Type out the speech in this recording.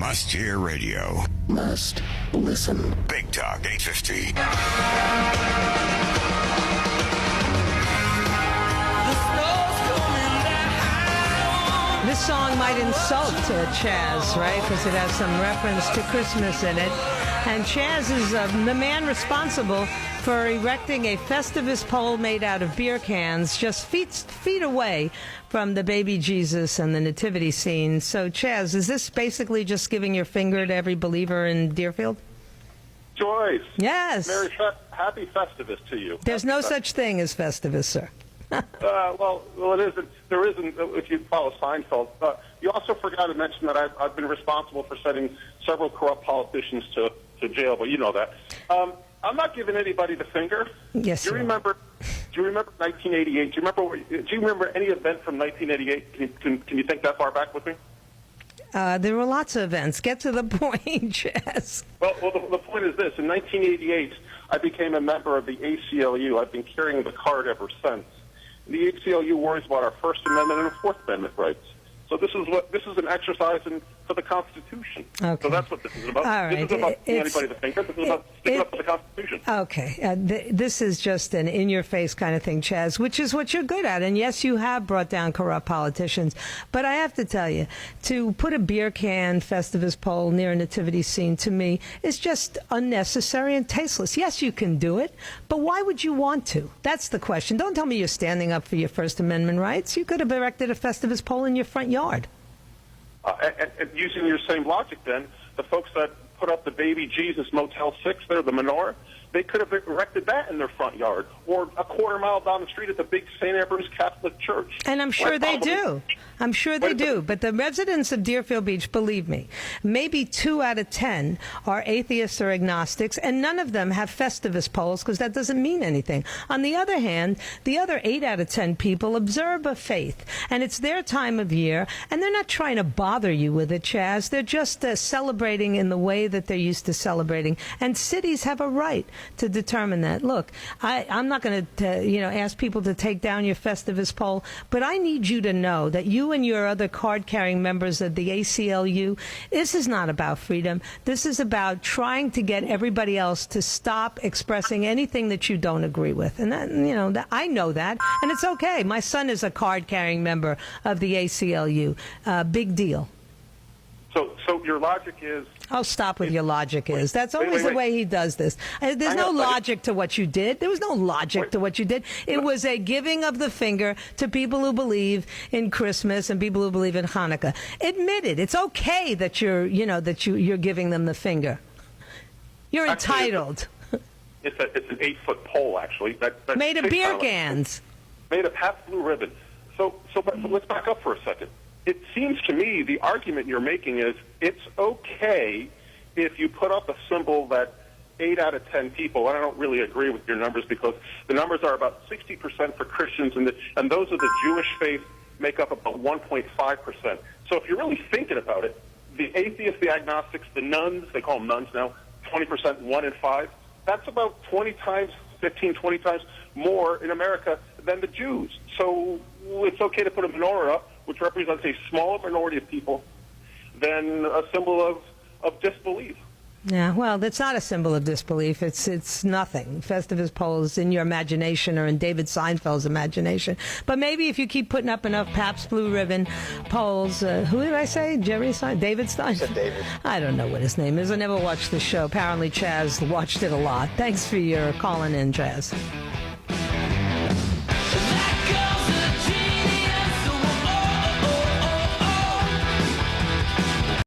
Must-hear radio. Must listen. Big Talk 850. This song might insult Chaz, right? Because it has some reference to Christmas in it. And Chaz is the man responsible for erecting a Festivus pole made out of beer cans just feet away from the baby Jesus and the nativity scene. So, Chaz, is this basically just giving your finger to every believer in Deerfield? Joyce. Yes. Happy Festivus to you. There's no such thing as Festivus, sir. Well, it isn't. There isn't. If you follow Seinfeld, you also forgot to mention that I've been responsible for sending several corrupt politicians to jail. But you know that. I'm not giving anybody the finger. Yes. Do you remember 1988? Do you remember any event from 1988? Can you think that far back with me? There were lots of events. Get to the point, Chaz. Well, the point is this. In 1988, I became a member of the ACLU. I've been carrying the card ever since. The ACLU worries about our First Amendment and Fourth Amendment rights. So this is an exercise for the Constitution. Okay. So that's what this is about. All right. This is about anybody to think. This is about sticking up for the Constitution. Okay. This is just an in-your-face kind of thing, Chaz, which is what you're good at. And yes, you have brought down corrupt politicians. But I have to tell you, to put a beer can Festivus pole near a nativity scene, to me, is just unnecessary and tasteless. Yes, you can do it, but why would you want to? That's the question. Don't tell me you're standing up for your First Amendment rights. You could have erected a Festivus pole in your front yard. And using your same logic, then, the folks that put up the baby Jesus Motel 6 there, the menorah, they could have erected that in their front yard or a quarter mile down the street at the big St. Ambrose Catholic Church. And I'm sure they do. I'm sure they do. But the residents of Deerfield Beach, believe me, maybe 2 out of 10 are atheists or agnostics, and none of them have Festivus poles because that doesn't mean anything. On the other hand, the other 8 out of 10 people observe a faith, and it's their time of year, and they're not trying to bother you with it, Chaz. They're just celebrating in the way that they're used to celebrating. And cities have a right to determine that. Look, I'm not going to ask people to take down your Festivus pole, but I need you to know that you and your other card-carrying members of the ACLU, this is not about freedom. This is about trying to get everybody else to stop expressing anything that you don't agree with. And that, I know that, and it's okay. My son is a card-carrying member of the ACLU. Big deal. So your logic is... Oh, stop with your logic is. That's always the way he does this. There's no logic to what you did. There was no logic to what you did. It was a giving of the finger to people who believe in Christmas and people who believe in Hanukkah. Admit it. It's okay that you're giving them the finger. You're entitled. It's an 8-foot pole, actually. That's made of beer cans. Made of half blue ribbon. So let's back up for a second. It seems to me the argument you're making is it's okay if you put up a symbol that 8 out of 10 people, and I don't really agree with your numbers because the numbers are about 60% for Christians, and those of the Jewish faith make up about 1.5%. So if you're really thinking about it, the atheists, the agnostics, the nuns, they call them nuns now, 20%, 1 in 5, that's about 20 times more in America than the Jews. So it's okay to put a menorah up, which represents a smaller minority of people, than a symbol of disbelief. Yeah, well, it's not a symbol of disbelief. It's nothing. Festivus poles in your imagination or in David Seinfeld's imagination. But maybe if you keep putting up enough Pabst Blue Ribbon poles, who did I say? David Stein? David. I don't know what his name is. I never watched the show. Apparently Chaz watched it a lot. Thanks for your calling in, Chaz.